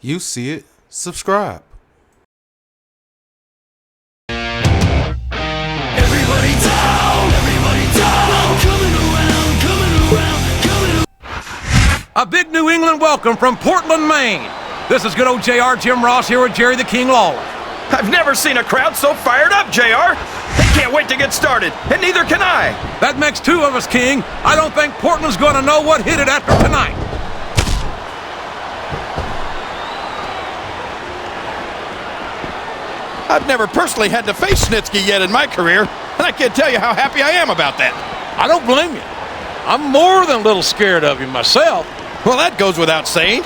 You see it, subscribe. Everybody down, coming around. A big New England welcome from Portland, Maine. This is good old JR Jim Ross here with Jerry the King Lawler. I've never seen a crowd so fired up, JR. They can't wait to get started, and neither can I. That makes two of us, King. I don't think Portland's going to know what hit it after tonight. I've never personally had to face Snitsky yet in my career, and I can't tell you how happy I am about that. I don't blame you. I'm more than a little scared of you myself. Well, that goes without saying.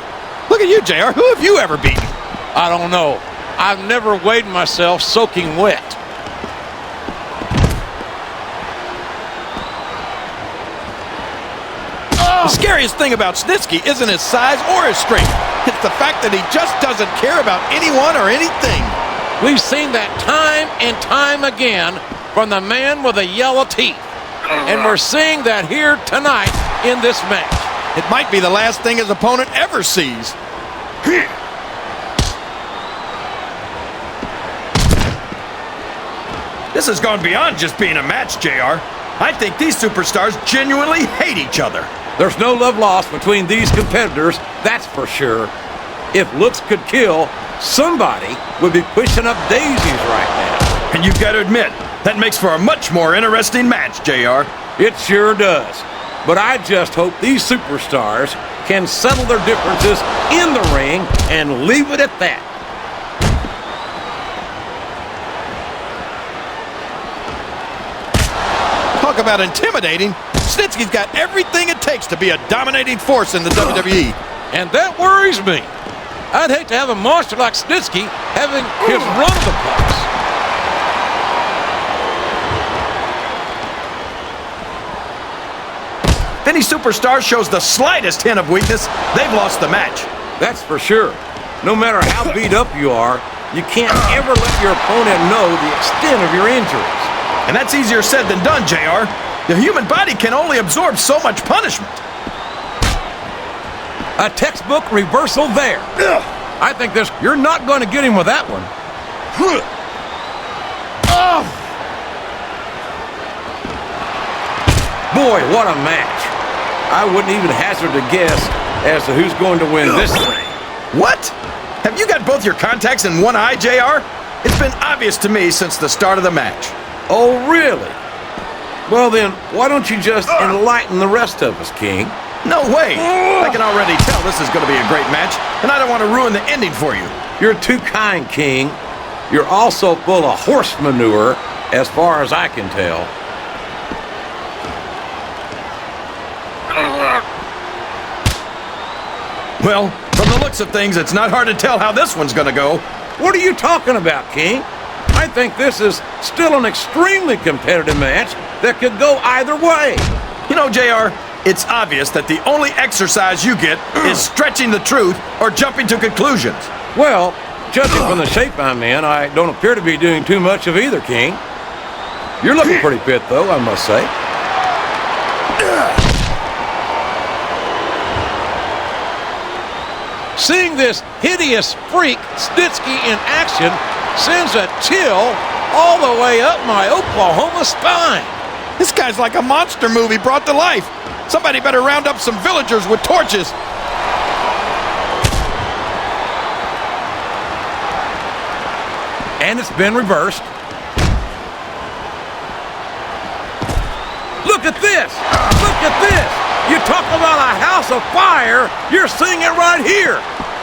Look at you, JR. Who have you ever beaten? I don't know. I've never weighed myself soaking wet. The scariest thing about Snitsky isn't his size or his strength. It's the fact that he just doesn't care about anyone or anything. We've seen that time and time again from the man with the yellow teeth. And we're seeing that here tonight in this match. It might be the last thing his opponent ever sees. This has gone beyond just being a match, JR. I think these superstars genuinely hate each other. There's no love lost between these competitors, that's for sure. If looks could kill, somebody would be pushing up daisies right now. And you've got to admit, that makes for a much more interesting match, JR. It sure does. But I just hope these superstars can settle their differences in the ring and leave it at that. Talk about intimidating. Snitsky's got everything it takes to be a dominating force in the WWE. And that worries me. I'd hate to have a monster like Snitsky having his run of the place. If any superstar shows the slightest hint of weakness, they've lost the match. That's for sure. No matter how beat up you are, you can't ever let your opponent know the extent of your injuries. And that's easier said than done, JR. The human body can only absorb so much punishment. A textbook reversal there. I think you're not going to get him with that one. Boy, what a match. I wouldn't even hazard a guess as to who's going to win this thing. What? Have you got both your contacts in one eye, JR? It's been obvious to me since the start of the match. Oh, really? Well then, why don't you just enlighten the rest of us, King? No way! I can already tell this is going to be a great match, and I don't want to ruin the ending for you. You're too kind, King. You're also full of horse manure, as far as I can tell. Well, from the looks of things, it's not hard to tell how this one's going to go. What are you talking about, King? I think this is still an extremely competitive match that could go either way. You know, JR, it's obvious that the only exercise you get is stretching the truth or jumping to conclusions. Well, judging from the shape I'm in, I don't appear to be doing too much of either, King. You're looking pretty fit, though, I must say. Seeing this hideous freak, Snitsky, in action sends a chill all the way up my Oklahoma spine. This guy's like a monster movie brought to life. Somebody better round up some villagers with torches. And it's been reversed. Look at this! Look at this! You talk about a house of fire, you're seeing it right here!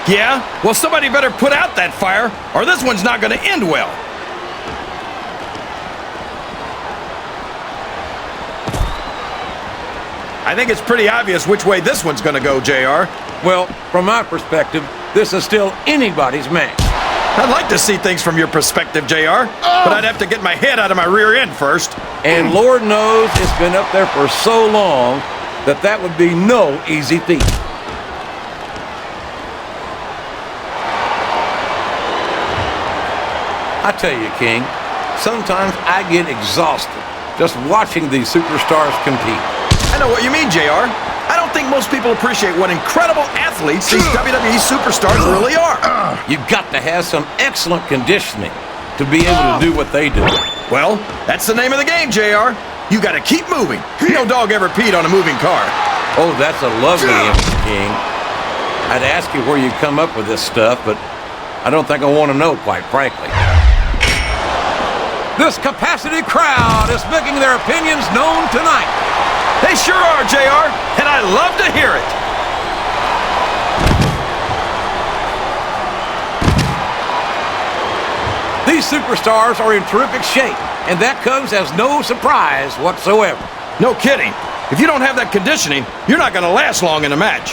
Yeah? Well, somebody better put out that fire, or this one's not going to end well. I think it's pretty obvious which way this one's going to go, JR. Well, from my perspective, this is still anybody's match. I'd like to see things from your perspective, JR, but I'd have to get my head out of my rear end first. And Lord knows it's been up there for so long that would be no easy feat. I tell you, King, sometimes I get exhausted just watching these superstars compete. I know what you mean, JR. I don't think think most people appreciate what incredible athletes these WWE superstars really are. You've got to have some excellent conditioning to be able to do what they do. Well, that's the name of the game, JR. You got to keep moving. No dog ever peed on a moving car. Oh, that's a lovely image, King. I'd ask you where you come up with this stuff, but I don't think I want to know, quite frankly. This capacity crowd is making their opinions known tonight. They sure are, JR, and I love to hear it. These superstars are in terrific shape, and that comes as no surprise whatsoever. No kidding. If you don't have that conditioning, you're not going to last long in a match.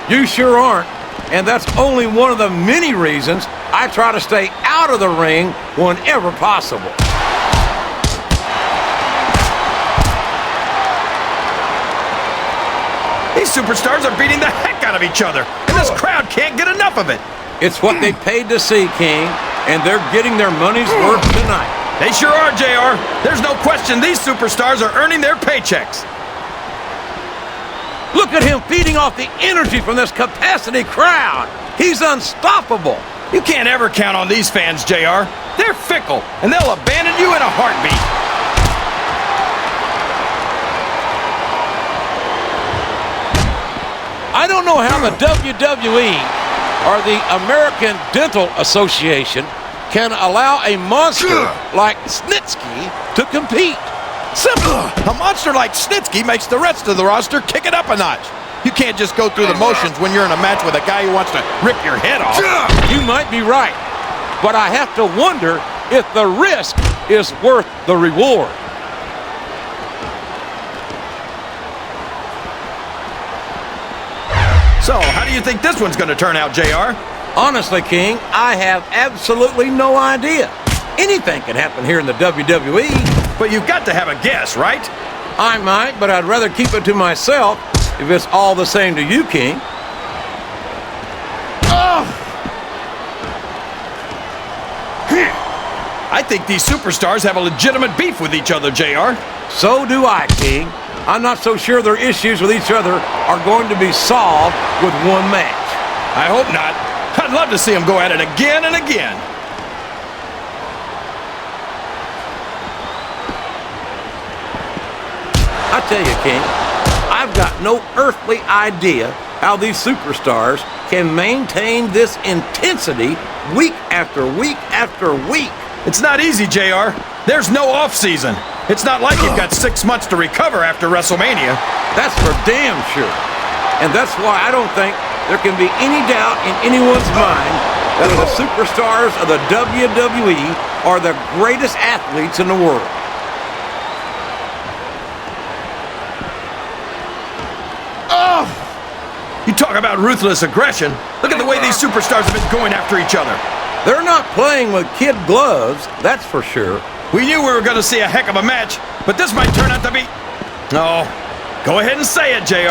You sure aren't, and that's only one of the many reasons I try to stay out of the ring whenever possible. These superstars are beating the heck out of each other, and this crowd can't get enough of it. It's what they paid to see, King, and they're getting their money's worth tonight. They sure are, JR. There's no question these superstars are earning their paychecks. Look at him feeding off the energy from this capacity crowd. He's unstoppable. You can't ever count on these fans, JR. They're fickle, and they'll abandon you in a heartbeat. I don't know how the WWE or the American Dental Association can allow a monster like Snitsky to compete. Simple. A monster like Snitsky makes the rest of the roster kick it up a notch. You can't just go through the motions when you're in a match with a guy who wants to rip your head off. You might be right, but I have to wonder if the risk is worth the reward. So, how do you think this one's going to turn out, JR? Honestly, King, I have absolutely no idea. Anything can happen here in the WWE. But you've got to have a guess, right? I might, but I'd rather keep it to myself if it's all the same to you, King. I think these superstars have a legitimate beef with each other, JR. So do I, King. I'm not so sure their issues with each other are going to be solved with one match. I hope not. I'd love to see them go at it again and again. I tell you, King, I've got no earthly idea how these superstars can maintain this intensity week after week after week. It's not easy, JR. There's no off-season. It's not like you've got 6 months to recover after WrestleMania. That's for damn sure. And that's why I don't think there can be any doubt in anyone's mind that the superstars of the WWE are the greatest athletes in the world. You talk about ruthless aggression. Look at the way these superstars have been going after each other. They're not playing with kid gloves, that's for sure. We knew we were going to see a heck of a match, but this might turn out to be... No. Go ahead and say it, JR.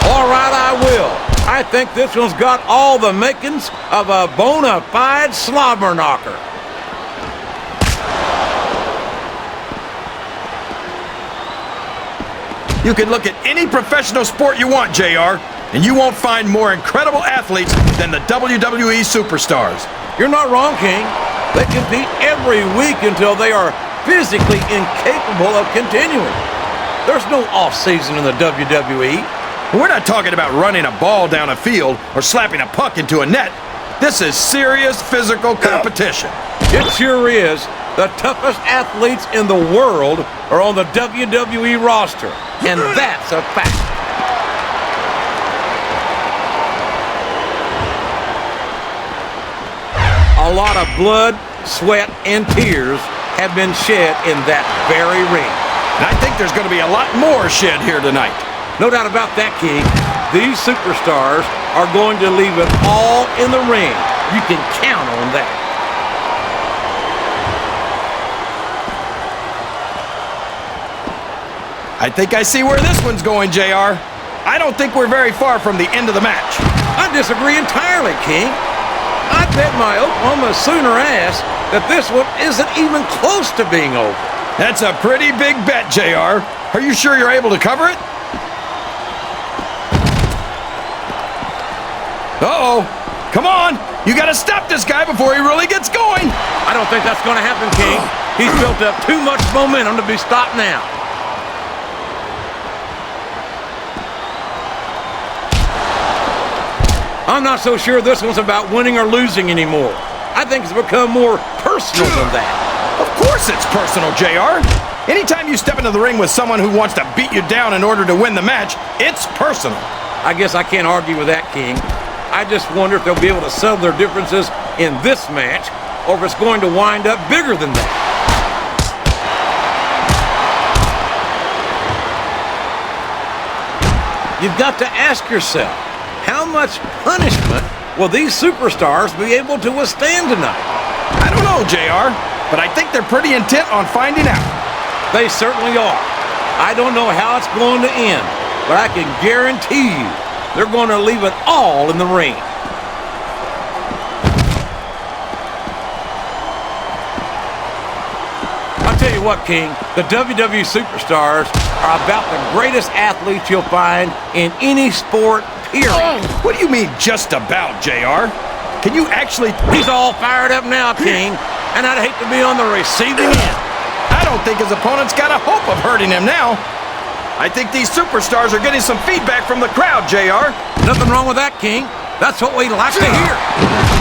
All right, I will. I think this one's got all the makings of a bona fide slobber knocker. You can look at any professional sport you want, JR, and you won't find more incredible athletes than the WWE superstars. You're not wrong, King. They compete every week until they are physically incapable of continuing. There's no off-season in the WWE. We're not talking about running a ball down a field or slapping a puck into a net. This is serious physical competition. It sure is. The toughest athletes in the world are on the WWE roster, and that's a fact. A lot of blood, sweat, and tears have been shed in that very ring. And I think there's going to be a lot more shed here tonight. No doubt about that, King. These superstars are going to leave it all in the ring. You can count on that. I think I see where this one's going, JR. I don't think we're very far from the end of the match. I disagree entirely, King. I bet my Oklahoma Sooner ass that this one isn't even close to being over. That's a pretty big bet, JR. Are you sure you're able to cover it? Uh-oh. Come on. You got to stop this guy before he really gets going. I don't think that's going to happen, King. He's built up too much momentum to be stopped now. I'm not so sure this one's about winning or losing anymore. I think it's become more personal than that. Of course it's personal, JR. Anytime you step into the ring with someone who wants to beat you down in order to win the match, it's personal. I guess I can't argue with that, King. I just wonder if they'll be able to settle their differences in this match, or if it's going to wind up bigger than that. You've got to ask yourself, how much punishment will these superstars be able to withstand tonight? I don't know, JR, but I think they're pretty intent on finding out. They certainly are. I don't know how it's going to end, but I can guarantee you they're going to leave it all in the ring. I'll tell you what, King, the WWE superstars are about the greatest athletes you'll find in any sport, period. What do you mean, just about, JR? Can you actually... He's all fired up now, King, and I'd hate to be on the receiving end. I don't think his opponent's got a hope of hurting him now. I think these superstars are getting some feedback from the crowd, JR. Nothing wrong with that, King. That's what we like to hear.